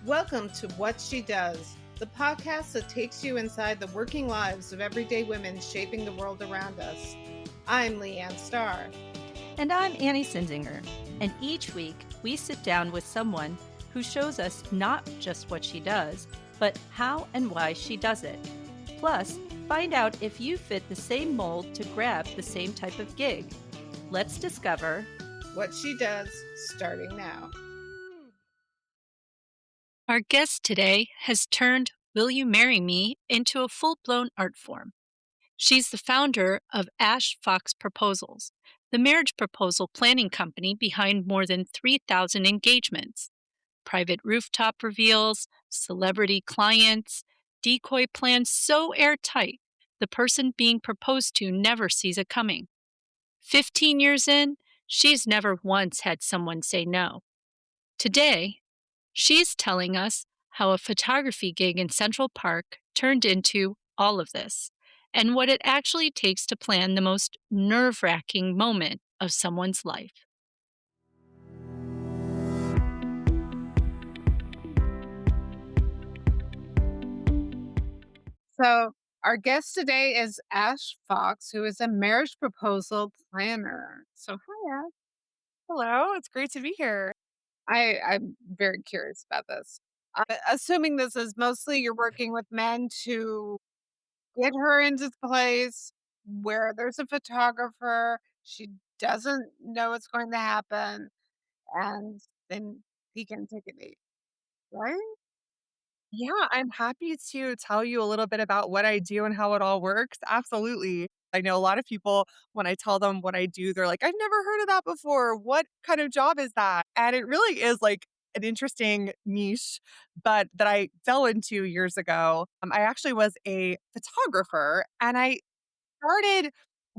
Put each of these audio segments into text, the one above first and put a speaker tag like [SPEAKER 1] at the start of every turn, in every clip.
[SPEAKER 1] Welcome to What She Does, the podcast that takes you inside the working lives of everyday women shaping the world around us. I'm Leanne Starr.
[SPEAKER 2] And I'm Annie Sinzinger. And each week, we sit down with someone who shows us not just what she does, but how and why she does it. Plus, find out if you fit the same mold to grab the same type of gig. Let's discover
[SPEAKER 1] What She Does, starting now.
[SPEAKER 2] Our guest today has turned Will You Marry Me into a full-blown art form. She's the founder of Ash Fox Proposals, the marriage proposal planning company behind more than 3,000 engagements. Private rooftop reveals, celebrity clients, decoy plans so airtight, the person being proposed to never sees it coming. 15 years in, she's never once had someone say no. Today, she's telling us how a photography gig in Central Park turned into all of this, and what it actually takes to plan the most nerve-wracking moment of someone's life.
[SPEAKER 1] So, our guest today is Ash Fox, who is a marriage proposal planner. So, hi, Ash.
[SPEAKER 3] Hello, it's great to be here.
[SPEAKER 1] I'm very curious about this. Assuming this is mostly you're working with men to get her into the place where there's a photographer. She doesn't know what's going to happen, and then he can take a date, right?
[SPEAKER 3] Yeah, I'm happy to tell you a little bit about what I do and how it all works. Absolutely. I know a lot of people, when I tell them what I do, they're like, I've never heard of that before. What kind of job is that? And it really is like an interesting niche, but that I fell into years ago. I actually was a photographer and I started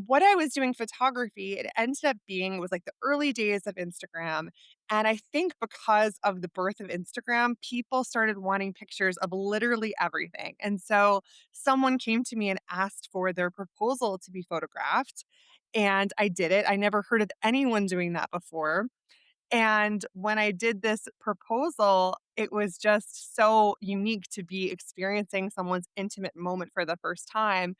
[SPEAKER 3] what I was doing photography, it ended up being was like the early days of Instagram. And I think because of the birth of Instagram, people started wanting pictures of literally everything. And so someone came to me and asked for their proposal to be photographed. And I did it. I never heard of anyone doing that before. And when I did this proposal, it was just so unique to be experiencing someone's intimate moment for the first time.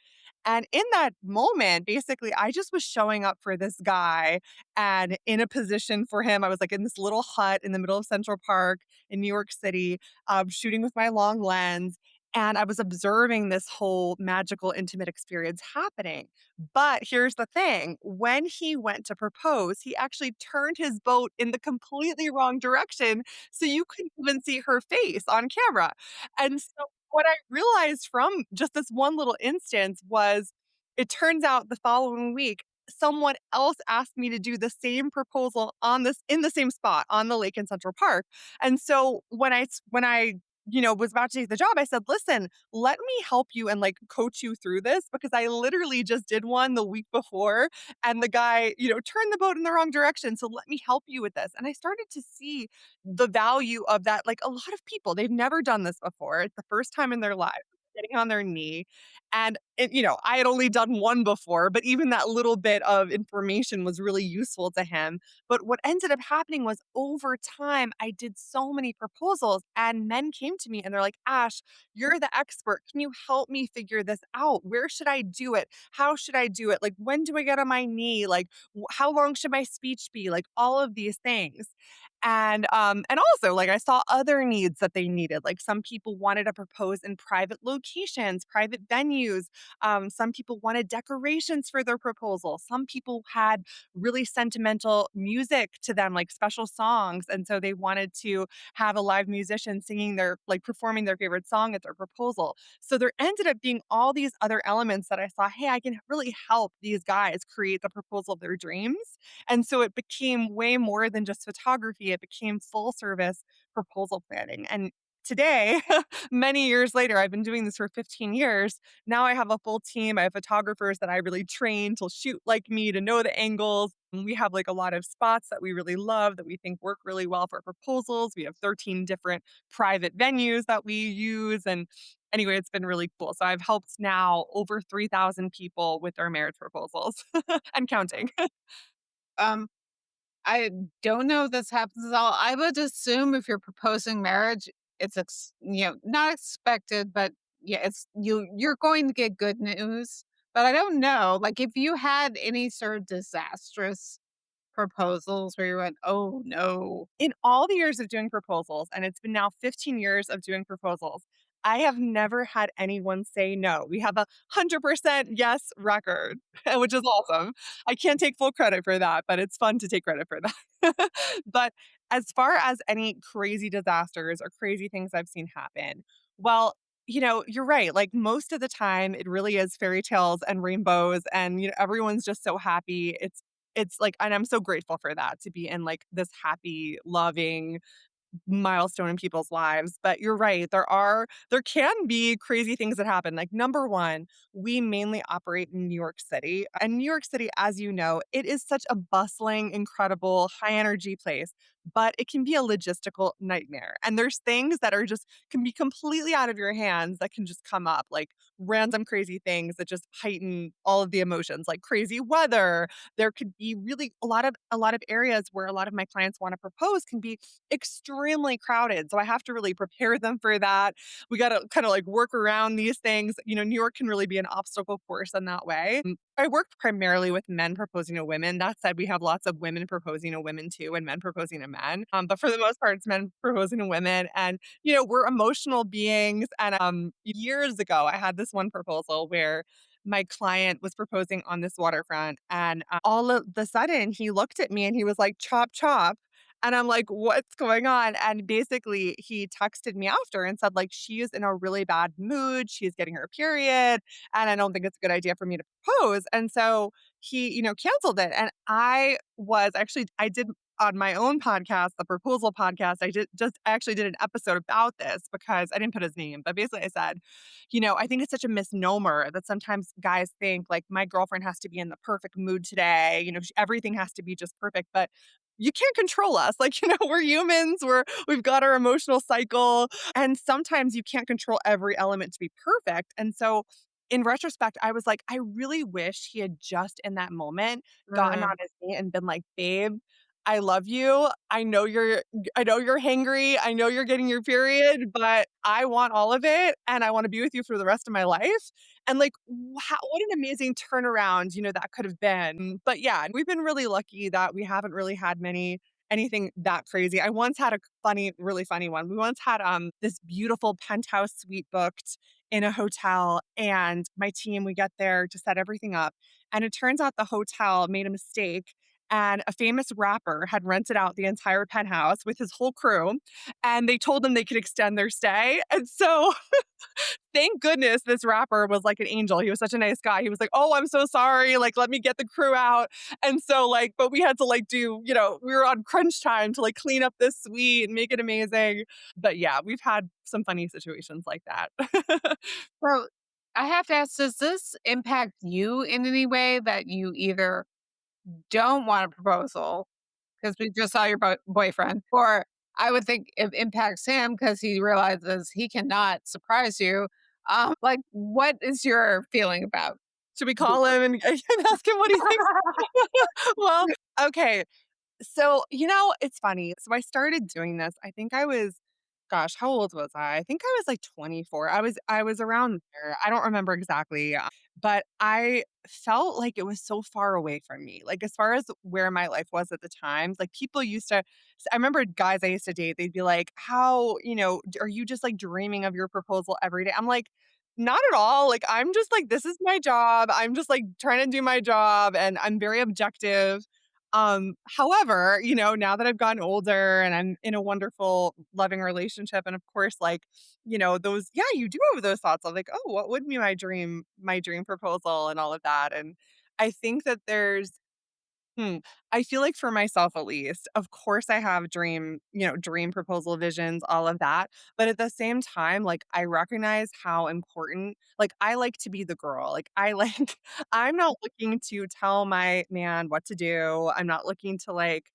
[SPEAKER 3] And in that moment, basically, I just was showing up for this guy and in a position for him. I was like in this little hut in the middle of Central Park in New York City, shooting with my long lens. And I was observing this whole magical, intimate experience happening. But here's the thing when he went to propose, he actually turned his boat in the completely wrong direction. So you couldn't even see her face on camera. And so what I realized from just this one little instance was it turns out the following week, someone else asked me to do the same proposal on this in the same spot on the lake in Central Park. And so when I was about to take the job, I said, listen, let me help you and like coach you through this because I literally just did one the week before and the guy, turned the boat in the wrong direction. So let me help you with this. And I started to see the value of that. Like a lot of people, they've never done this before. It's the first time in their life getting on their knee. And I had only done one before, but even that little bit of information was really useful to him. But what ended up happening was over time, I did so many proposals and men came to me and they're like, Ash, you're the expert. Can you help me figure this out? Where should I do it? How should I do it? Like, when do I get on my knee? Like, how long should my speech be? Like, all of these things. And also like I saw other needs that they needed. Like some people wanted to propose in private locations, private venues. Some people wanted decorations for their proposal. Some people had really sentimental music to them, like special songs. And so they wanted to have a live musician singing performing their favorite song at their proposal. So there ended up being all these other elements that I saw, hey, I can really help these guys create the proposal of their dreams. And so it became way more than just photography. It became full service proposal planning. And today, many years later, I've been doing this for 15 years. Now I have a full team. I have photographers that I really train to shoot like me, to know the angles. And we have like a lot of spots that we really love that we think work really well for proposals. We have 13 different private venues that we use. And anyway, it's been really cool. So I've helped now over 3,000 people with their marriage proposals and counting.
[SPEAKER 1] Um, I don't know if this happens at all. I would assume if you're proposing marriage, not expected, but yeah, you're going to get good news. But I don't know, like if you had any sort of disastrous proposals where you went, "Oh no."
[SPEAKER 3] In all the years of doing proposals, and it's been now 15 years of doing proposals, I have never had anyone say no. We have a 100% yes record, which is awesome. I can't take full credit for that, but it's fun to take credit for that. But as far as any crazy disasters or crazy things I've seen happen, well, you're right. Like most of the time, it really is fairy tales and rainbows, and everyone's just so happy. It's like, and I'm so grateful for that, to be in like this happy, loving milestone in people's lives. But you're right, there can be crazy things that happen. Like number 1, we mainly operate in New York City. And New York City, as you know, it is such a bustling, incredible, high energy place, but it can be a logistical nightmare. And there's things that are just can be completely out of your hands that can just come up, like random crazy things that just heighten all of the emotions, like crazy weather. There could be really a lot of areas where a lot of my clients want to propose can be extremely crowded. So I have to really prepare them for that. We got to kind of like work around these things. New York can really be an obstacle course in that way. I work primarily with men proposing to women. That said, we have lots of women proposing to women too and men proposing to men. But for the most part, it's men proposing to women. And, we're emotional beings. And years ago, I had this one proposal where my client was proposing on this waterfront. And all of the sudden, he looked at me and he was like, chop, chop. And I'm like, what's going on? And basically, he texted me after and said, like, she is in a really bad mood. She's getting her period. And I don't think it's a good idea for me to propose. And so he, canceled it. And I did on my own podcast, the proposal podcast, I actually did an episode about this because I didn't put his name, but basically I said, I think it's such a misnomer that sometimes guys think like my girlfriend has to be in the perfect mood today. Everything has to be just perfect, but you can't control us. Like, we're humans, we've got our emotional cycle. And sometimes you can't control every element to be perfect. And so in retrospect, I was like, I really wish he had just in that moment gotten on
[SPEAKER 1] Mm.
[SPEAKER 3] his knee and been like, babe, I love you. I know you're hangry. I know you're getting your period, but I want all of it and I want to be with you for the rest of my life. And like, what an amazing turnaround, that could have been. But yeah, we've been really lucky that we haven't really had anything that crazy. I once had a really funny one. We once had this beautiful penthouse suite booked in a hotel, and my team, we get there to set everything up. And it turns out the hotel made a mistake, and a famous rapper had rented out the entire penthouse with his whole crew, and they told them they could extend their stay. And so thank goodness this rapper was like an angel. He was such a nice guy. He was like, "Oh, I'm so sorry. Like, let me get the crew out." And so, like, but we had to like we were on crunch time to like clean up this suite and make it amazing. But yeah, we've had some funny situations like that.
[SPEAKER 1] So, I have to ask, does this impact you in any way that you either don't want a proposal because we just saw your boyfriend, or I would think it impacts him because he realizes he cannot surprise you. Like, what is your feeling about
[SPEAKER 3] Should we
[SPEAKER 1] the
[SPEAKER 3] call him and ask him what he thinks? Well, okay. So, it's funny. So I started doing this. I think I was, gosh, how old was I? I think I was like 24. I was around there. I don't remember exactly. But I felt like it was so far away from me. Like as far as where my life was at the time, like people used to I remember guys I used to date, they'd be like, "How, are you just like dreaming of your proposal every day?" I'm like, not at all. Like, I'm just like, this is my job. I'm just like trying to do my job and I'm very objective. However, now that I've gotten older and I'm in a wonderful, loving relationship, and of course, like, those, yeah, you do have those thoughts of like, oh, what would be my dream proposal and all of that. And I think that Hmm. I feel like for myself at least, of course I have dream proposal visions, all of that. But at the same time, like I recognize how important, like I like to be the girl. Like I like I'm not looking to tell my man what to do. I'm not looking to like,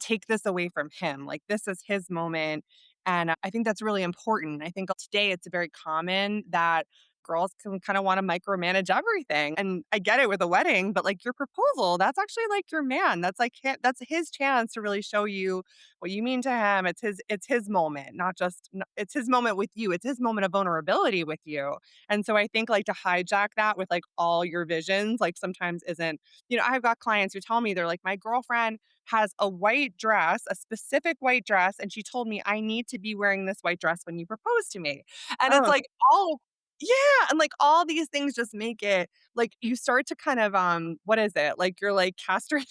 [SPEAKER 3] take this away from him. Like this is his moment. And I think that's really important. I think today it's very common that girls can kind of want to micromanage everything. And I get it with a wedding, but like your proposal, that's actually like your man. That's like that's his chance to really show you what you mean to him. It's his moment, not just it's his moment with you. It's his moment of vulnerability with you. And so I think like to hijack that with like all your visions, like sometimes isn't, I've got clients who tell me they're like, my girlfriend has a white dress, a specific white dress, and she told me I need to be wearing this white dress when you propose to me. And it's
[SPEAKER 1] Oh,
[SPEAKER 3] like all yeah, and like all these things just make it like you start to kind of what is it? Like you're like castrating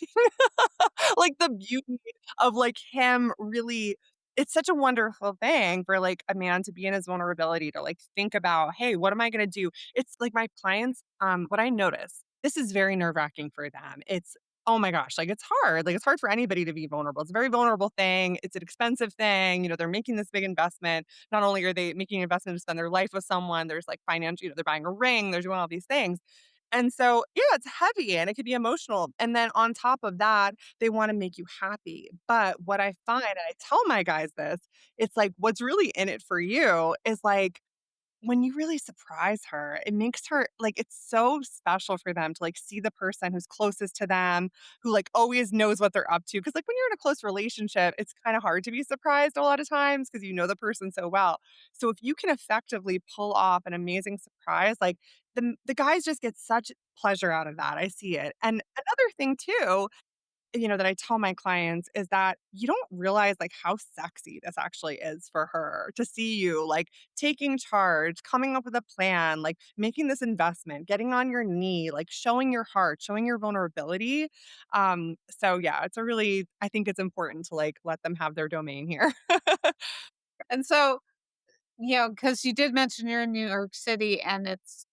[SPEAKER 3] like the beauty of like him really it's such a wonderful thing for like a man to be in his vulnerability to like think about, hey, what am I gonna do? It's like my clients, what I notice, this is very nerve-wracking for them. It's oh my gosh, like it's hard. Like it's hard for anybody to be vulnerable. It's a very vulnerable thing. It's an expensive thing. They're making this big investment. Not only are they making an investment to spend their life with someone, there's like financial, they're buying a ring, they're doing all these things. And so, yeah, it's heavy and it could be emotional. And then on top of that, they want to make you happy. But what I find, and I tell my guys this, it's like what's really in it for you is like when you really surprise her, it makes her like, it's so special for them to, like, see the person who's closest to them, who, like, always knows what they're up to. Because like, when you're in a close relationship, it's kinda hard to be surprised a lot of times because you know the person so well. So if you can effectively pull off an amazing surprise, like, the guys just get such pleasure out of that, I see it. And another thing too that I tell my clients is that you don't realize like how sexy this actually is for her to see you like taking charge, coming up with a plan, like making this investment, getting on your knee, like showing your heart, showing your vulnerability. So yeah, I think it's important to like let them have their domain here.
[SPEAKER 1] and so, because you did mention you're in New York City and it's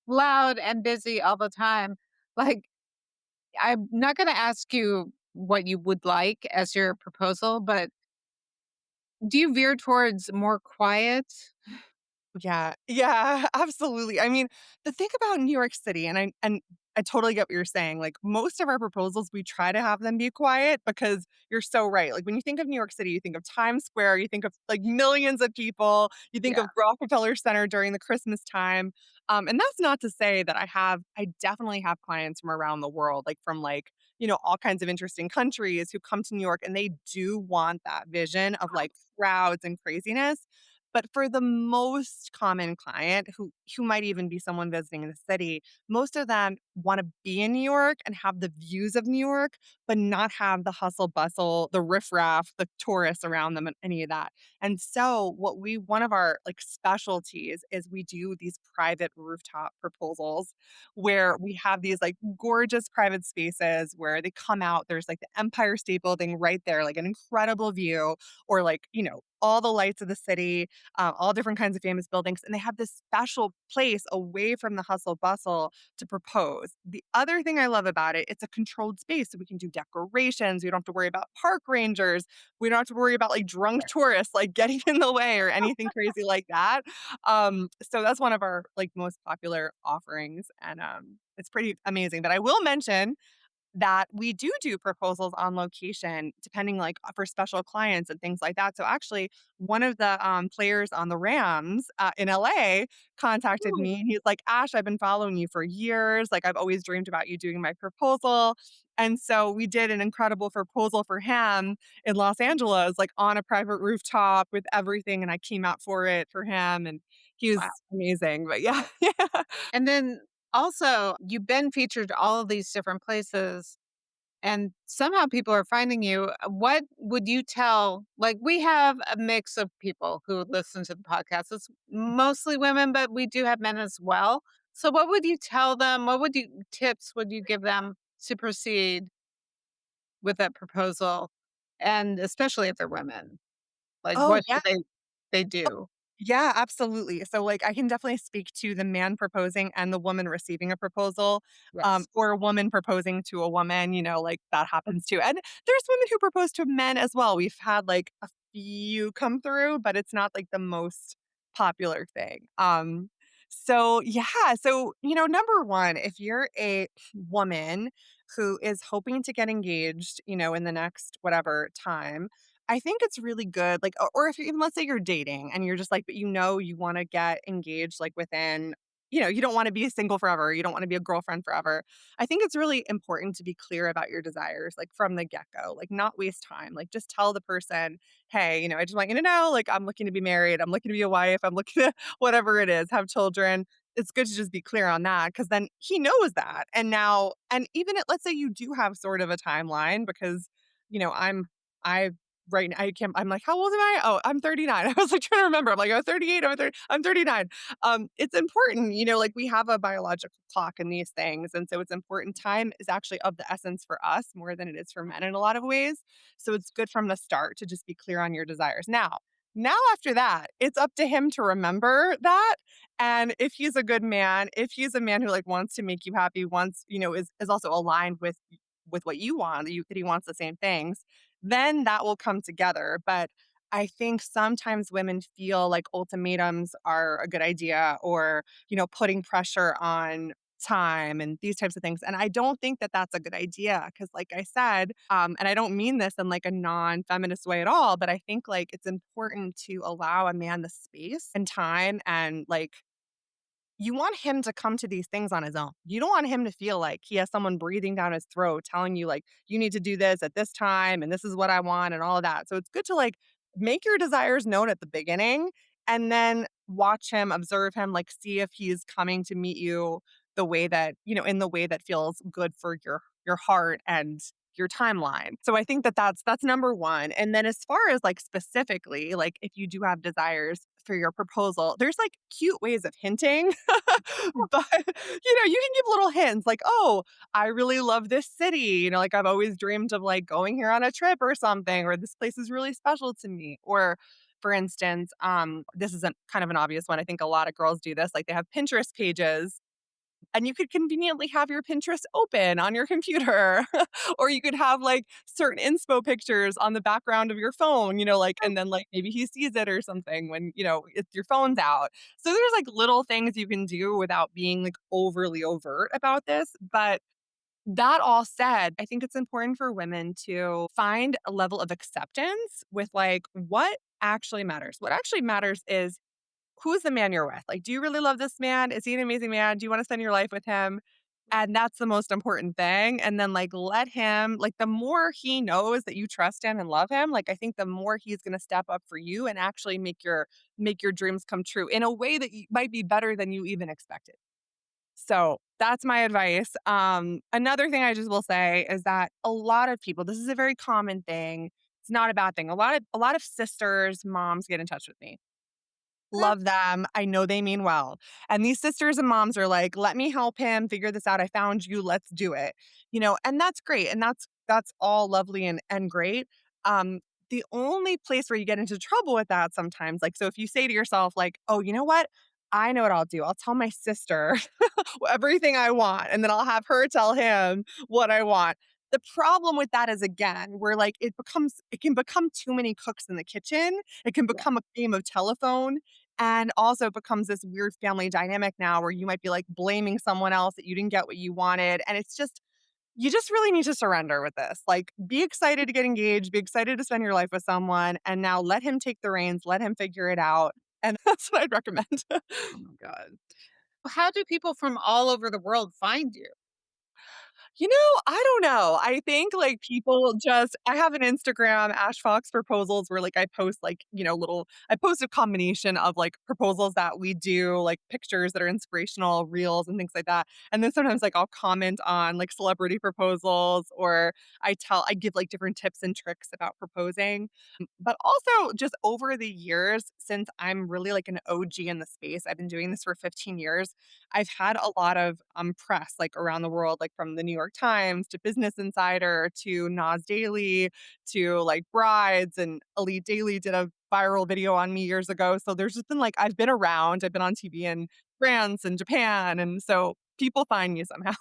[SPEAKER 1] loud and busy all the time. Like, I'm not gonna ask you what you would like as your proposal, but do you veer towards more quiet?
[SPEAKER 3] Yeah. Yeah, absolutely. I mean, the thing about New York City, and I totally get what you're saying. Like most of our proposals, we try to have them be quiet because you're so right. Like when you think of New York City, you think of Times Square, you think of like millions of people, you think
[SPEAKER 1] Yeah.
[SPEAKER 3] of Rockefeller Center during the Christmas time. And that's not to say that I definitely have clients from around the world, like from like, all kinds of interesting countries who come to New York and they do want that vision of like crowds and craziness. But for the most common client who might even be someone visiting in the city, most of them wanna be in New York and have the views of New York, but not have the hustle bustle, the riffraff, the tourists around them, and any of that. And so one of our, like, specialties is we do these private rooftop proposals where we have these, like, gorgeous private spaces where they come out, there's, like, the Empire State Building right there, like, an incredible view, or, like, all the lights of the city, all different kinds of famous buildings, and they have this special place away from the hustle bustle to propose. The other thing I love about it, it's a controlled space, so we can do decorations. We don't have to worry about park rangers. We don't have to worry about like drunk tourists like getting in the way or anything crazy like that. So that's one of our like most popular offerings, and it's pretty amazing. But I will mention that we do proposals on location depending, like, for special clients and things like that. So, actually, one of the, players on the Rams, in LA contacted
[SPEAKER 1] Ooh,
[SPEAKER 3] me, and he's like, "Ash, I've been following you for years, like, I've always dreamed about you doing my proposal." And so we did an incredible proposal for him in Los Angeles, like, on a private rooftop with everything, and I came out for it for him, and he
[SPEAKER 1] wow.
[SPEAKER 3] was amazing, but yeah, yeah.
[SPEAKER 1] And then also, you've been featured all of these different places and somehow people are finding you. What would you tell, like, we have a mix of people who listen to the podcast. It's mostly women, but we do have men as well. So what would you tell them? What would you tips would you give them to proceed with that proposal? And especially if they're women, like
[SPEAKER 3] Oh,
[SPEAKER 1] what
[SPEAKER 3] yeah.
[SPEAKER 1] should they do?
[SPEAKER 3] Yeah, absolutely. So, like, I can definitely speak to the man proposing and the woman receiving a proposal,
[SPEAKER 1] Yes.
[SPEAKER 3] or a woman proposing to a woman, like that happens too. And there's women who propose to men as well. We've had like a few come through, but it's not like the most popular thing. So yeah, so number one, if you're a woman who is hoping to get engaged, in the next whatever time, I think it's really good, like, or if you even let's say you're dating and you're just like, but you wanna get engaged, like, within you don't wanna be single forever, you don't wanna be a girlfriend forever. I think it's really important to be clear about your desires, like, from the get-go, like, not waste time, like, just tell the person, "Hey, I just want you to know, like, I'm looking to be married, I'm looking to be a wife, I'm looking to" whatever it is, "have children." It's good to just be clear on that because then he knows that, and even if let's say you do have sort of a timeline because, you know, I right I can't I'm like, "How old am I?" "Oh, I'm 39." I was, like, trying to remember. I'm like, "I'm 38, I'm 39." It's important, like we have a biological clock in these things. And so it's important. Time is actually of the essence for us more than it is for men in a lot of ways. So it's good from the start to just be clear on your desires. Now after that, it's up to him to remember that. And if he's a good man, if he's a man who like wants to make you happy, wants, is also aligned with what you want, that he wants the same things, then that will come together. But I think sometimes women feel like ultimatums are a good idea or, putting pressure on time and these types of things. And I don't think that that's a good idea because, like I said, and I don't mean this in like a non feminist way at all, but I think like it's important to allow a man the space and time and like you want him to come to these things on his own. You don't want him to feel like he has someone breathing down his throat telling you like you need to do this at this time and this is what I want and all of that. So it's good to like make your desires known at the beginning and then watch him, observe him, like see if he's coming to meet you the way that, in the way that feels good for your heart and your timeline. So I think that that's number 1. And then as far as like specifically, like if you do have desires for your proposal, there's like cute ways of hinting. But you can give little hints like, "Oh, I really love this city." Like I've always dreamed of like going here on a trip or something, or this place is really special to me. Or for instance, this is kind of an obvious one. I think a lot of girls do this. Like they have Pinterest pages and you could conveniently have your Pinterest open on your computer, or you could have like certain inspo pictures on the background of your phone, like, and then like maybe he sees it or something when, it's your phone's out. So there's like little things you can do without being like overly overt about this. But that all said, I think it's important for women to find a level of acceptance with like what actually matters. What actually matters is who's the man you're with? Like, do you really love this man? Is he an amazing man? Do you wanna spend your life with him? And that's the most important thing, and then, like, let him like, the more he knows that you trust him and love him, like, I think the more he's gonna step up for you and actually make your dreams come true in a way that might be better than you even expected. So, that's my advice. Another thing I just will say is that a lot of people this is a very common thing, it's not a bad thing. A lot of sisters, moms get in touch with me. Love them. I know they mean well. And these sisters and moms are like, "Let me help him figure this out. I found you. Let's do it." And that's great. And that's all lovely and great. The only place where you get into trouble with that sometimes, like, so if you say to yourself, like, "Oh, you know what? I know what I'll do. I'll tell my sister everything I want, and then I'll have her tell him what I want." The problem with that is again, where like it can become too many cooks in the kitchen. It can
[SPEAKER 1] Yeah.
[SPEAKER 3] become a game of telephone and also it becomes this weird family dynamic now where you might be like blaming someone else that you didn't get what you wanted. And it's just you just really need to surrender with this. Like be excited to get engaged, be excited to spend your life with someone, and now let him take the reins, let him figure it out. And that's what I'd recommend.
[SPEAKER 1] Oh my god. How do people from all over the world find you?
[SPEAKER 3] I don't know. I think, like, people just I have an Instagram, Ash Fox Proposals, where, like, I post, like, I post a combination of, like, proposals that we do, like, pictures that are inspirational, reels, and things like that, and then sometimes, like, I'll comment on, like, celebrity proposals, or I give, like, different tips and tricks about proposing. But also, just over the years, since I'm really, like, an OG in the space, I've been doing this for 15 years, I've had a lot of, press, like, around the world, like, from the New York Times to Business Insider to Nas Daily to, like, Brides, and Elite Daily did a viral video on me years ago, so there's just been, like I've been around, I've been on TV in France and Japan, and so people find me somehow.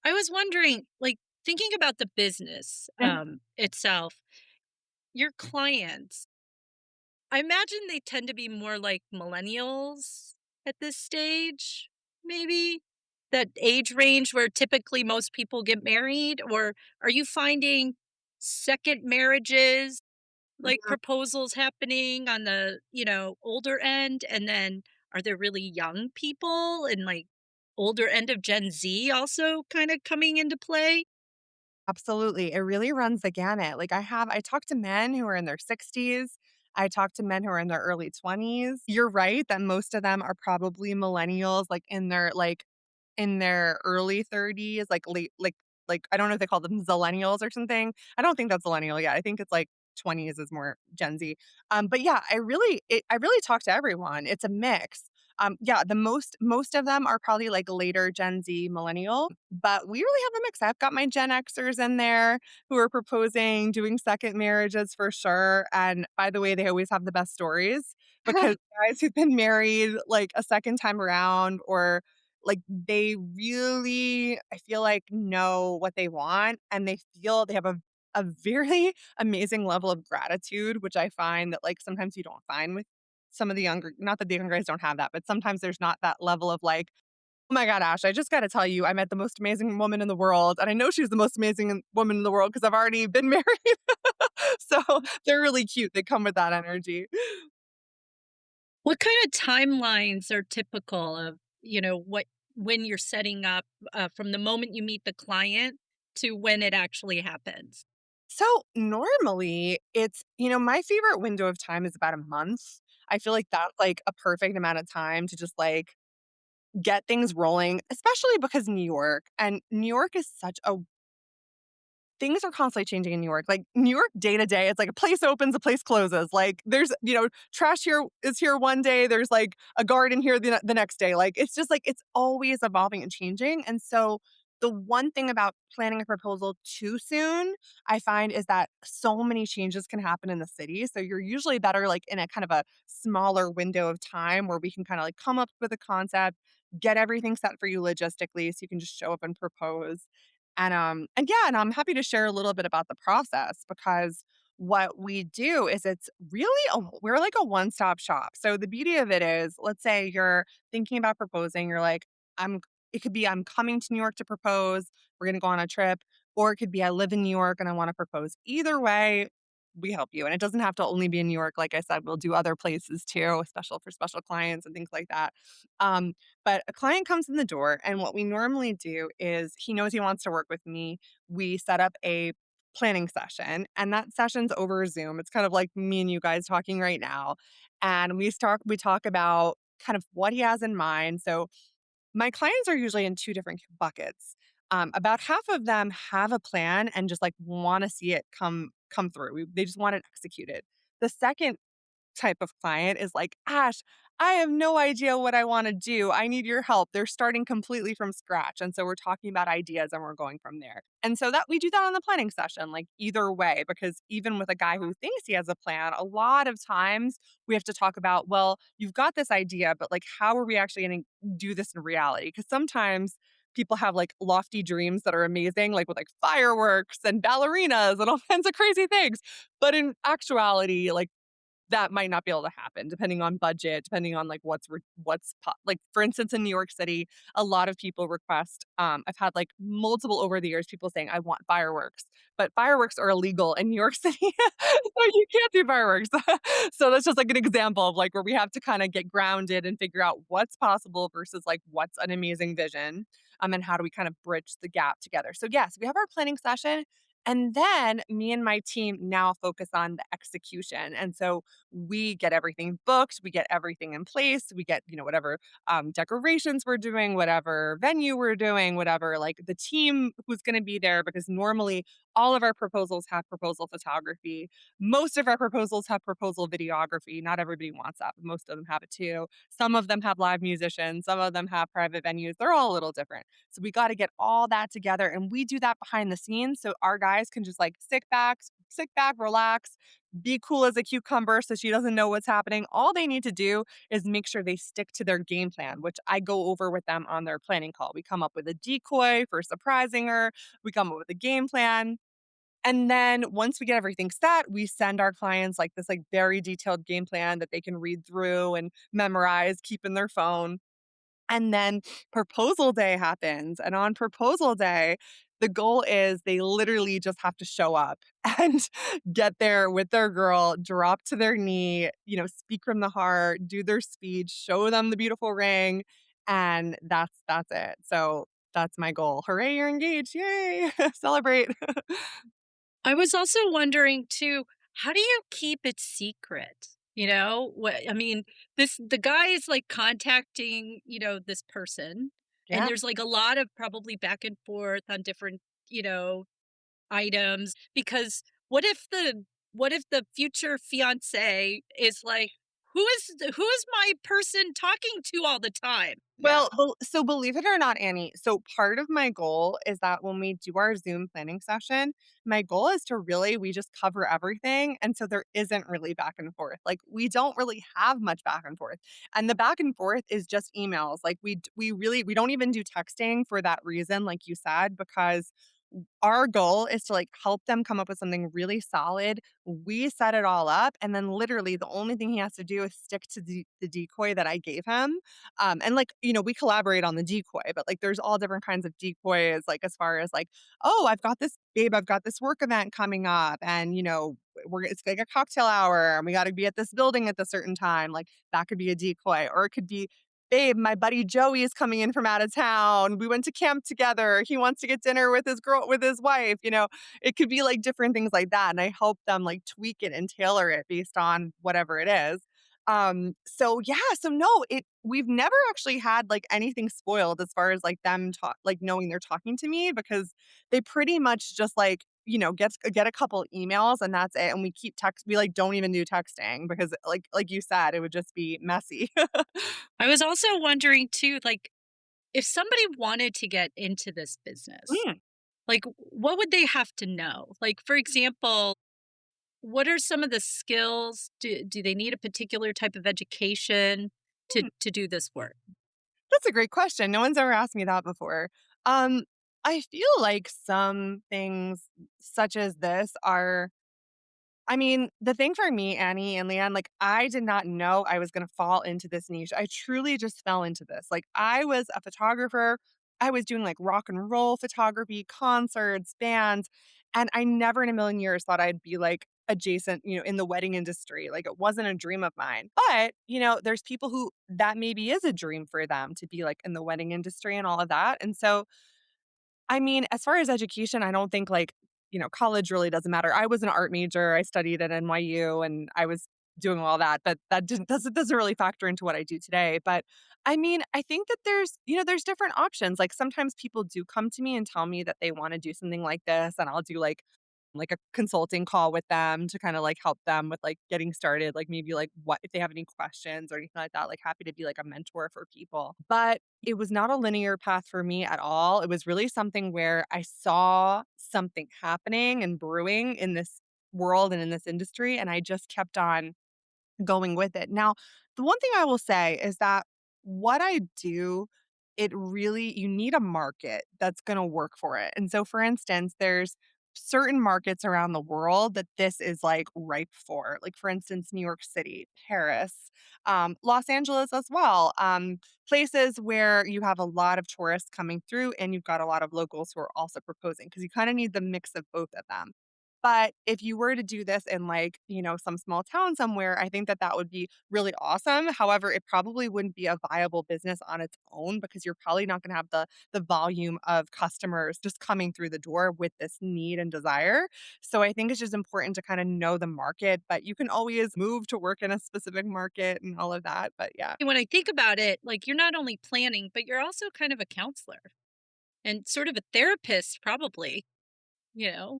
[SPEAKER 2] I was wondering, like, thinking about the business,
[SPEAKER 3] Mhm.
[SPEAKER 2] itself, your clients, I imagine they tend to be more like millennials at this stage, maybe? That age range where typically most people get married? Or are you finding second marriages, like
[SPEAKER 3] Mhm.
[SPEAKER 2] proposals happening on the, older end? And then Are there really young people and like older end of Gen Z also kind of coming into play?
[SPEAKER 3] Absolutely. It really runs the gamut. I talk to men who are in their 60s. I talk to men who are in their early 20s. You're right that most of them are probably millennials, in their early 30s, I don't know if they call them zillennials or something. I don't think that's millennial yet. I think it's like 20s is more Gen Z. But yeah, I really talk to everyone. It's a mix. Yeah, most of them are probably like later Gen Z millennial, but we really have a mix. I've got my Gen Xers in there who are proposing, doing second marriages for sure. And by the way, they always have the best stories because guys who've been married like a second time around or like they really, I feel like, know what they want and they feel they have a very amazing level of gratitude, which I find that like sometimes you don't find with some of the younger, not that the younger guys don't have that, but sometimes there's not that level of like, "Oh my god, Ash, I just gotta tell you, I met the most amazing woman in the world, and I know she's the most amazing woman in the world because 'cause I've already been married." So, they're really cute, they come with that energy.
[SPEAKER 2] What kind of timelines are typical of, what when you're setting up from the moment you meet the client to when it actually happens?
[SPEAKER 3] So, normally, my favorite window of time is about a month. I feel like that's, like, a perfect amount of time to just, like, get things rolling, especially because New York is such a things are constantly changing in New York. Like New York day to day, it's like a place opens, a place closes. Like there's, trash here is here one day, there's like a garden here the next day. Like it's just like it's always evolving and changing. And so the one thing about planning a proposal too soon, I find is that so many changes can happen in the city. So you're usually better like in a kind of a smaller window of time where we can kind of like come up with a concept, get everything set for you logistically so you can just show up and propose and yeah, and I'm happy to share a little bit about the process because what we do is we're like a one-stop shop. So the beauty of it is, let's say you're thinking about proposing, you're like, I'm it could be I'm coming to New York to propose, we're gonna go on a trip, or it could be I live in New York and I want to propose. Either way, we help you. And it doesn't have to only be in New York. Like I said, we'll do other places too, special for special clients and things like that. Um, but a client comes in the door, and what we normally do is he knows he wants to work with me. We set up a planning session, and that session's over Zoom. It's kind of like me and you guys talking right now. And we talk about kind of what he has in mind. So my clients are usually in two different buckets. About half of them have a plan and just like want to see it come through. They just want it executed. The second type of client is like, "Ash, I have no idea what I wanna do. I need your help." They're starting completely from scratch, and so we're talking about ideas and we're going from there. And so that we do that on the planning session, like, either way, because even with a guy who thinks he has a plan, a lot of times we have to talk about, "Well, you've got this idea, but, like, how are we actually gonna do this in reality?" Because sometimes people have, like, lofty dreams that are amazing, like, with, like, fireworks and ballerinas and all kinds of crazy things, but in actuality, like, that might not be able to happen depending on budget, depending on, like, like, for instance, in New York City, a lot of people request, I've had, like, multiple over the years, people saying, "I want fireworks," but fireworks are illegal in New York City, so you can't do fireworks. So that's just, like, an example of, like, where we have to kinda get grounded and figure out what's possible versus, like, what's an amazing vision, and how do we kind of bridge the gap together. So, yes, we have our planning session, and then me and my team now focus on the execution, and so we get everything booked, we get everything in place, we get, whatever decorations we're doing, whatever venue we're doing, whatever like the team who's going to be there, because normally all of our proposals have proposal photography. Most of our proposals have proposal videography. Not everybody wants that, but most of them have it too. Some of them have live musicians, some of them have private venues. They're all a little different. So we got to get all that together and we do that behind the scenes so our guys can just like sit back, relax, be cool as a cucumber so she doesn't know what's happening. All they need to do is make sure they stick to their game plan, which I go over with them on their planning call. We come up with a decoy for surprising her, we come up with a game plan. And then once we get everything set, we send our clients like this like very detailed game plan that they can read through and memorize, keep in their phone. And then proposal day happens, and on proposal day, the goal is they literally just have to show up and get there with their girl, drop to their knee, speak from the heart, do their speech, show them the beautiful ring, and that's it. So, that's my goal. "Hooray, you're engaged. Yay. Celebrate."
[SPEAKER 2] I was also wondering too, how do you keep it secret? You know, what I mean, this the guy is like contacting, this person, and
[SPEAKER 3] Yeah.
[SPEAKER 2] there's like a lot of probably back and forth on different, items because what if the future fiance is like, who is my person talking to all the time?
[SPEAKER 3] Well, so believe it or not, Annie, so part of my goal is that when we do our Zoom planning session, my goal is to really we just cover everything, and so there isn't really back and forth. Like, we don't really have much back and forth, and the back and forth is just emails. Like, we don't even do texting for that reason, like you said, because our goal is to, like, help them come up with something really solid. We set it all up, and then literally the only thing he has to do is stick to the decoy that I gave him, and, like, we collaborate on the decoy, but, like, there's all different kinds of decoys, like, as far as, like, "Oh, I've got this work event coming up, and, it's like a cocktail hour, and we gotta be at this building at the certain time." Like, that could be a decoy, or it could be, "Babe, my buddy Joey is coming in from out of town. We went to camp together. He wants to get dinner with his wife." It could be, like, different things like that, and I help them, like, tweak it and tailor it based on whatever it is. So yeah, so no, we've never actually had, like, anything spoiled as far as, like, them talk like, knowing they're talking to me because they pretty much just, like, get a couple emails and that's it, and we, like, don't even do texting because, like you said, it would just be messy.
[SPEAKER 2] I was also wondering too, like, if somebody wanted to get into this business,
[SPEAKER 3] Mm,
[SPEAKER 2] like, what would they have to know? Like, for example, what are some of the skills? Do they need a particular type of education
[SPEAKER 3] mm.
[SPEAKER 2] to do this work?
[SPEAKER 3] That's a great question. No one's ever asked me that before. Um, I feel like some things such as this are I mean, the thing for me, Annie and Leanne, like, I did not know I was gonna fall into this niche. I truly just fell into this. Like, I was a photographer. I was doing, like, rock and roll photography, concerts, bands, and I never in a million years thought I'd be, like, adjacent, in the wedding industry. Like, it wasn't a dream of mine. But, there's people who that maybe is a dream for them to be, like, in the wedding industry and all of that. And so I mean, as far as education, I don't think college really doesn't matter. I was an art major. I studied at NYU and I was doing all that, but that doesn't really factor into what I do today. But I mean, I think that there's different options. Like sometimes people do come to me and tell me that they want to do something like this, and I'll do like a consulting call with them to kind of like help them with like getting started, like maybe like what if they have any questions or anything like that, like happy to be like a mentor for people. But it was not a linear path for me at all. It was really something where I saw something happening and brewing in this world and in this industry, and I just kept on going with it. Now, the one thing I will say is that what I do, it really you need a market that's gonna work for it. And so, for instance, there's certain markets around the world that this is, like, ripe for. Like, for instance, New York City, Paris, Los Angeles as well, places where you have a lot of tourists coming through and you've got a lot of locals who are also proposing because you kinda need the mix of both of them. But if you were to do this in some small town somewhere, I think that that would be really awesome. However, it probably wouldn't be a viable business on its own because you're probably not gonna have the volume of customers just coming through the door with this need and desire. So I think it's just important to kind of know the market, but you can always move to work in a specific market and all of that. But yeah.
[SPEAKER 2] And when I think about it, like, you're not only planning, but you're also kind of a counselor and sort of a therapist, probably. You know,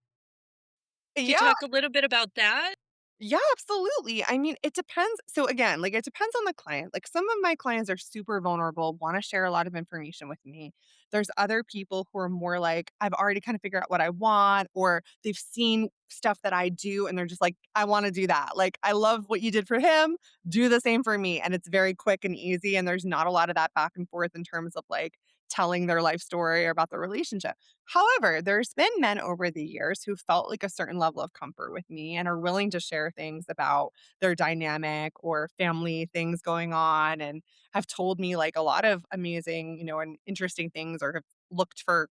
[SPEAKER 2] could you
[SPEAKER 3] Yeah.
[SPEAKER 2] talk a little bit about that?
[SPEAKER 3] Yeah, absolutely. I mean, it depends. So again, like it depends on the client. Like some of my clients are super vulnerable, want to share a lot of information with me. There's other people who are more like, I've already kind of figured out what I want, or they've seen stuff that I do and they're just like, I want to do that. Like, I love what you did for him. Do the same for me. And it's very quick and easy. And there's not a lot of that back and forth in terms of like, telling their life story or about their relationship. However, there's been men over the years who felt like a certain level of comfort with me and are willing to share things about their dynamic or family things going on and have told me like a lot of amazing, and interesting things or have looked for,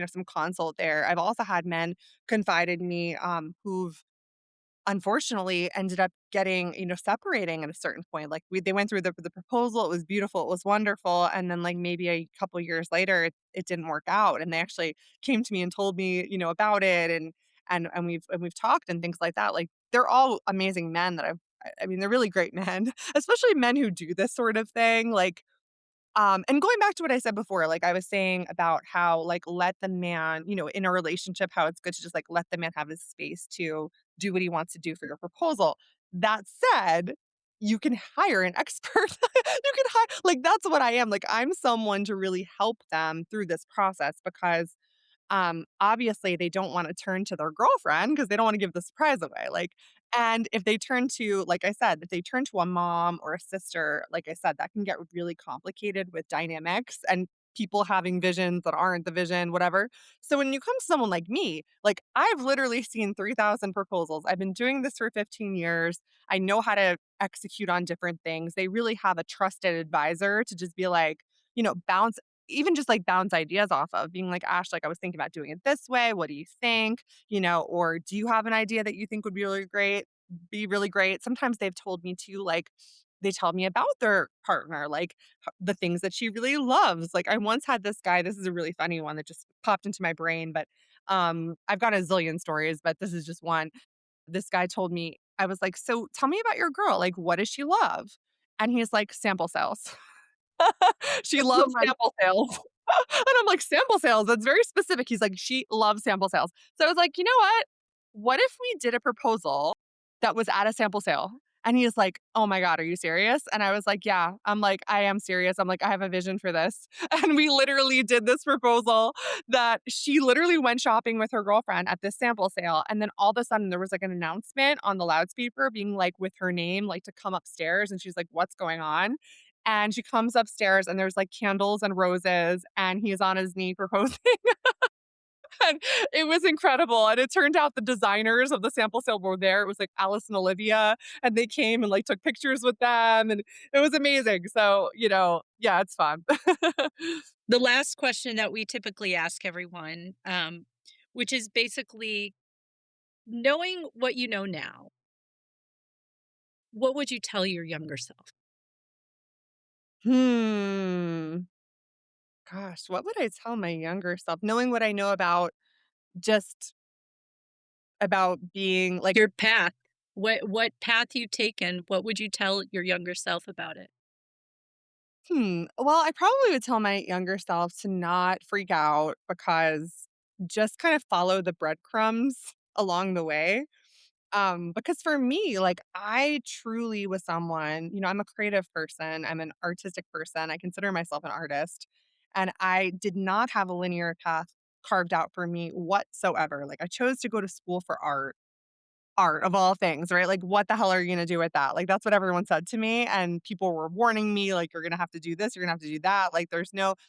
[SPEAKER 3] some consult there. I've also had men confide in me who've unfortunately ended up getting, separating at a certain point. Like they went through the proposal, it was beautiful, it was wonderful. And then like maybe a couple years later it didn't work out. And they actually came to me and told me, about it and we've talked and things like that. Like they're all amazing men that I mean, they're really great men, especially men who do this sort of thing. Like and going back to what I said before, like I was saying about how like let the man, in a relationship, how it's good to just like let the man have his space to do what he wants to do for your proposal. That said, you can hire an expert. You can hire like that's what I am. Like I'm someone to really help them through this process because obviously they don't wanna turn to their girlfriend because they don't wanna give the surprise away, like and if they turn to like I said, if they turn to a mom or a sister, like I said, that can get really complicated with dynamics and people having visions that aren't the vision, whatever. So when you come to someone like me, like, I've literally seen 3,000 proposals. I've been doing this for 15 years. I know how to execute on different things. They really have a trusted advisor to just be like, bounce even just like bounce ideas off of being like, Ash, like I was thinking about doing it this way. What do you think? Or do you have an idea that you think would be really great? Sometimes they've told me to like, they tell me about their partner, like the things that she really loves. Like I once had this guy, this is a really funny one that just popped into my brain, but I've got a zillion stories, but this is just one. This guy told me, I was like, so tell me about your girl. Like, what does she love? And he's like, sample sales. She
[SPEAKER 1] Oh
[SPEAKER 3] loves
[SPEAKER 1] my
[SPEAKER 3] sample sales. And I'm like, "Sample sales? That's very specific." He's like, "She loves sample sales." So I was like, "You know what? What if we did a proposal that was at a sample sale?" And he was like, "Oh my god, are you serious?" And I was like, "Yeah." I'm like, "I am serious." I'm like, "I have a vision for this." And we literally did this proposal that she literally went shopping with her girlfriend at this sample sale, and then all of a sudden there was like an announcement on the loudspeaker being like with her name, like to come upstairs, and she's like, "What's going on?" And she comes upstairs and there's like candles and roses, and he's on his knee proposing. And it was incredible. And it turned out the designers of the sample sale were there. It was like Alice and Olivia, and they came and like took pictures with them, and it was amazing. So, yeah, it's fun.
[SPEAKER 2] The last question that we typically ask everyone, which is basically knowing what you know now, what would you tell your younger self?
[SPEAKER 3] Hmm. Gosh, what would I tell my younger self? Knowing what I know about just about being like,
[SPEAKER 2] Your path. What path you've taken, what would you tell your younger self about it?
[SPEAKER 3] well, I probably would tell my younger self to not freak out because just kind of follow the breadcrumbs along the way. Because for me, like I truly was someone, I'm a creative person, I'm an artistic person, I consider myself an artist, and I did not have a linear path carved out for me whatsoever. Like I chose to go to school for art of all things, right? Like, what the hell are you gonna do with that? Like, that's what everyone said to me, and people were warning me, like, "You're gonna have to do this, you're gonna have to do that." Like, there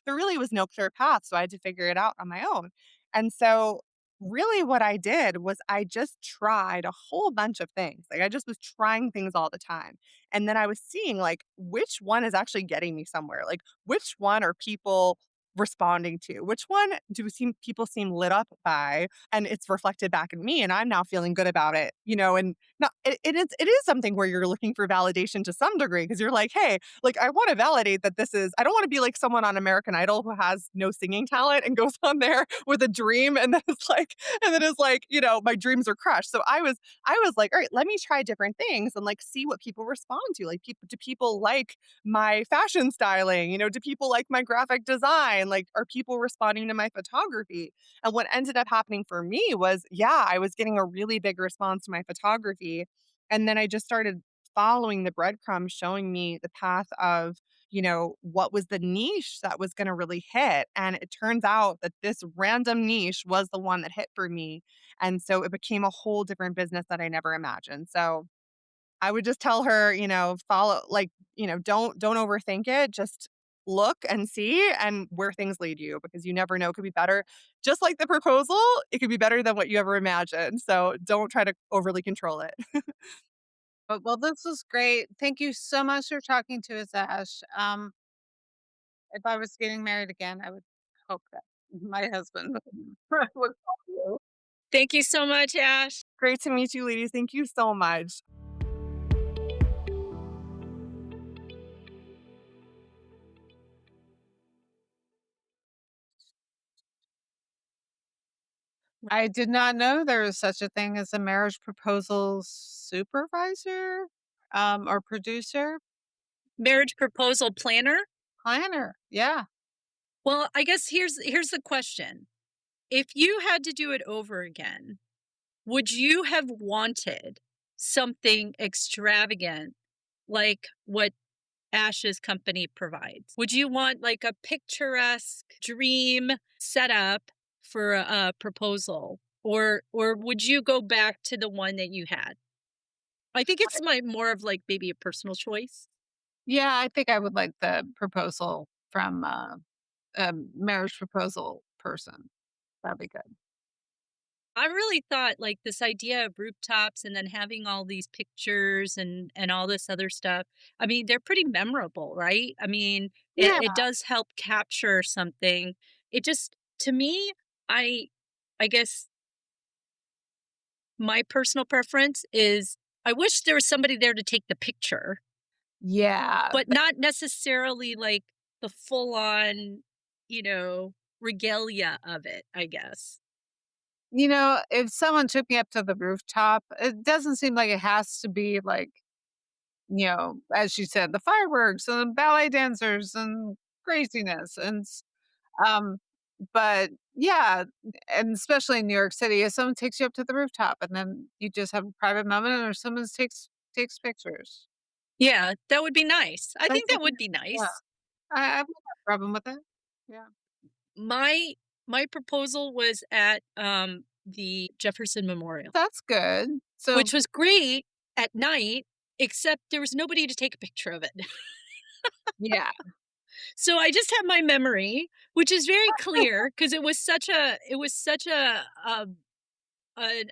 [SPEAKER 3] really was no clear path, so I had to figure it out on my own. And so, really what I did was I just tried a whole bunch of things. Like, I just was trying things all the time. And then I was seeing, like, which one is actually getting me somewhere? Like, which one are people responding to? Which one do people seem lit up by? And it's reflected back in me and I'm now feeling good about it, and not it is something where you're looking for validation to some degree because you're like, "Hey, like I want to validate that this is I don't want to be like someone on American Idol who has no singing talent and goes on there with a dream and then it's like my dreams are crushed." So I was like, "All right, let me try different things and like see what people respond to. Like do people like my fashion styling? Do people like my graphic design? Like are people responding to my photography?" And what ended up happening for me was, yeah, I was getting a really big response to my photography. And then I just started following the breadcrumbs showing me the path of, what was the niche that was going to really hit. And it turns out that this random niche was the one that hit for me. And so it became a whole different business that I never imagined. So I would just tell her, follow, like, don't overthink it. Just look and see and where things lead you because you never know, it could be better. Just like the proposal, it could be better than what you ever imagined. So don't try to overly control it.
[SPEAKER 1] But well, this was great. Thank you so much for talking to us, Ash. If I was getting married again, I would hope that my husband would call you.
[SPEAKER 2] Thank you so much, Ash.
[SPEAKER 3] Great to meet you, ladies. Thank you so much.
[SPEAKER 1] I did not know there was such a thing as a marriage proposal supervisor, or producer,
[SPEAKER 2] Marriage proposal planner?
[SPEAKER 1] planner. Yeah.
[SPEAKER 2] Well, I guess here's the question. If you had to do it over again, would you have wanted something extravagant like what Ash's company provides? Would you want like a picturesque dream setup for a proposal? Or would you go back to the one that you had? I think it's my more of like maybe a personal choice.
[SPEAKER 1] Yeah, I think I would like the proposal from, a marriage proposal person. That'd be good.
[SPEAKER 2] I really thought like this idea of rooftops and then having all these pictures and all this other stuff. I mean, they're pretty memorable, right? I mean,
[SPEAKER 1] Yeah.
[SPEAKER 2] it does help capture something. It just to me, I I guess my personal preference is I wish there was somebody there to take the picture,
[SPEAKER 1] Yeah.
[SPEAKER 2] but not necessarily like the full on, regalia of it, I guess.
[SPEAKER 1] If someone took me up to the rooftop, it doesn't seem like it has to be like, as you said, the fireworks and ballet dancers and craziness. Um, but yeah, and especially in New York City, if someone takes you up to the rooftop and then you just have a private moment or someone takes pictures.
[SPEAKER 2] Yeah, that would be nice. I
[SPEAKER 1] I
[SPEAKER 2] think that
[SPEAKER 1] think
[SPEAKER 2] would be
[SPEAKER 1] yeah,
[SPEAKER 2] nice.
[SPEAKER 1] I have no problem with it. Yeah.
[SPEAKER 2] My proposal was at, the Jefferson Memorial,
[SPEAKER 1] That's good. So
[SPEAKER 2] which was great at night, except there was nobody to take a picture of it.
[SPEAKER 1] yeah,
[SPEAKER 2] So I just have my memory, which is very clear because it was such an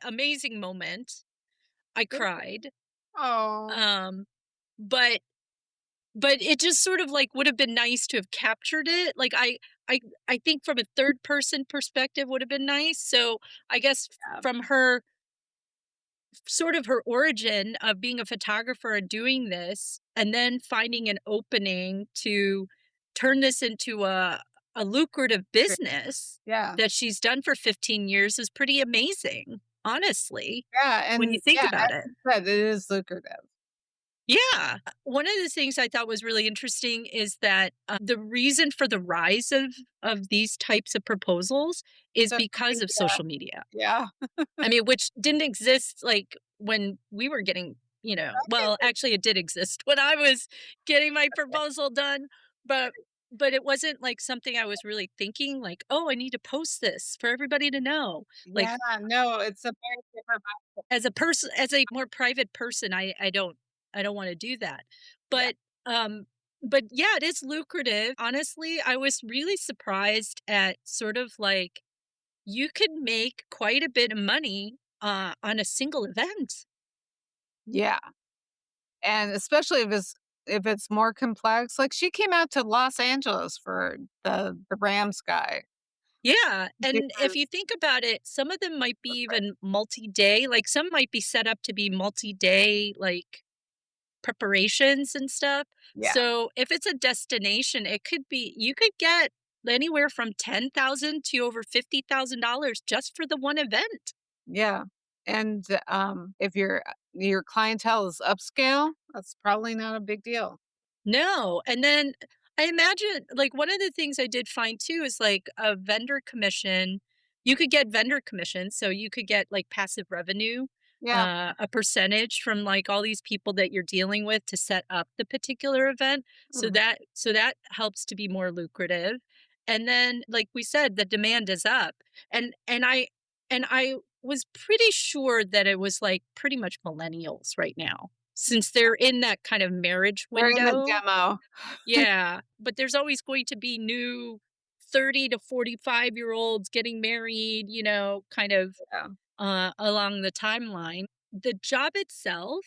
[SPEAKER 2] amazing moment. I cried,
[SPEAKER 1] oh,
[SPEAKER 2] um, but but it just sort of, like, would have been nice to have captured it, like, I I think from a third person perspective would have been nice, so I guess
[SPEAKER 1] yeah,
[SPEAKER 2] from her sort of her origin of being a photographer and doing this, and then finding an opening to turn this into a lucrative
[SPEAKER 1] great.
[SPEAKER 2] business
[SPEAKER 1] Yeah.
[SPEAKER 2] that she's done for 15 years is pretty amazing, honestly,
[SPEAKER 1] Yeah,
[SPEAKER 2] when you
[SPEAKER 1] and
[SPEAKER 2] think
[SPEAKER 1] yeah,
[SPEAKER 2] about
[SPEAKER 1] as
[SPEAKER 2] it.
[SPEAKER 1] you said, it is lucrative.
[SPEAKER 2] Yeah. One of the things I thought was really interesting is that, the reason for the rise of these types of proposals is
[SPEAKER 1] So
[SPEAKER 2] because of
[SPEAKER 1] yeah,
[SPEAKER 2] social media.
[SPEAKER 1] yeah.
[SPEAKER 2] I mean, which didn't exist, like, when we were getting, well, actually, it did exist when I was getting my proposal done, but it wasn't, like, something I was really thinking, like, "Oh, I need to post this for everybody to know." Like,
[SPEAKER 1] Yeah, no, it's a very different mindset.
[SPEAKER 2] as a more private person, I don't wanna do that.
[SPEAKER 1] Yeah,
[SPEAKER 2] But, yeah, it is lucrative. Honestly, I was really surprised at sort of like you could make quite a bit of money, on a single event.
[SPEAKER 1] yeah, and especially if it's more complex, like, she came out to Los Angeles for the Rams guy.
[SPEAKER 2] Yeah,
[SPEAKER 1] It
[SPEAKER 2] and if you
[SPEAKER 1] was
[SPEAKER 2] think about it, some of them might be even multi-day, like, some might be set up to be multi-day, like, preparations and stuff.
[SPEAKER 1] yeah,
[SPEAKER 2] So, if it's a destination, it could be you could get anywhere from 10,000 to over $50,000 just for the one event.
[SPEAKER 1] yeah, and, if your clientele is upscale, that's probably not a big deal.
[SPEAKER 2] No, and then I imagine like, one of the things I did find too is, like, a vendor commission you could get vendor commissions, so you could get, like, passive revenue,
[SPEAKER 1] Yeah,
[SPEAKER 2] a percentage from, like, all these people that you're dealing with to set up the particular event,
[SPEAKER 1] mhm,
[SPEAKER 2] so that helps to be more lucrative, and then, like we said, the demand is up, and I was pretty sure that it was, like, pretty much millennials right now. since they're in that kind of marriage
[SPEAKER 1] They're in the
[SPEAKER 2] window.
[SPEAKER 1] demo.
[SPEAKER 2] Yeah, but there's always going to be new 30 to 45-year-olds getting married, kind of
[SPEAKER 1] Yeah.
[SPEAKER 2] along the timeline. The job itself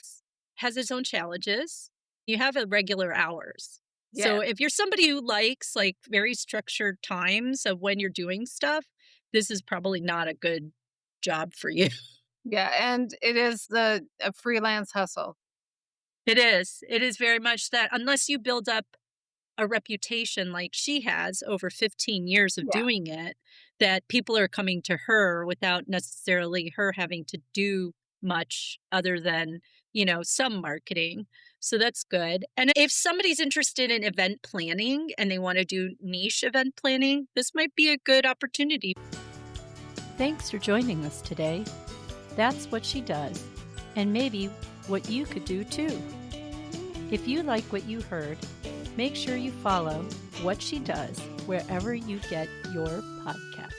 [SPEAKER 2] has its own challenges. You have irregular hours. So
[SPEAKER 1] Yeah.
[SPEAKER 2] if you're somebody who likes like very structured times of when you're doing stuff, this is probably not a good job for you.
[SPEAKER 1] Yeah, and it is a freelance hustle.
[SPEAKER 2] It is. It is very much that unless you build up a reputation like she has over 15 years of
[SPEAKER 1] Yeah.
[SPEAKER 2] doing it, that people are coming to her without necessarily her having to do much other than, some marketing. So that's good. And if somebody's interested in event planning and they want to do niche event planning, this might be a good opportunity. Thanks for joining us today. That's what she does, and maybe what you could do too. If you like what you heard, make sure you follow What She Does wherever you get your podcasts.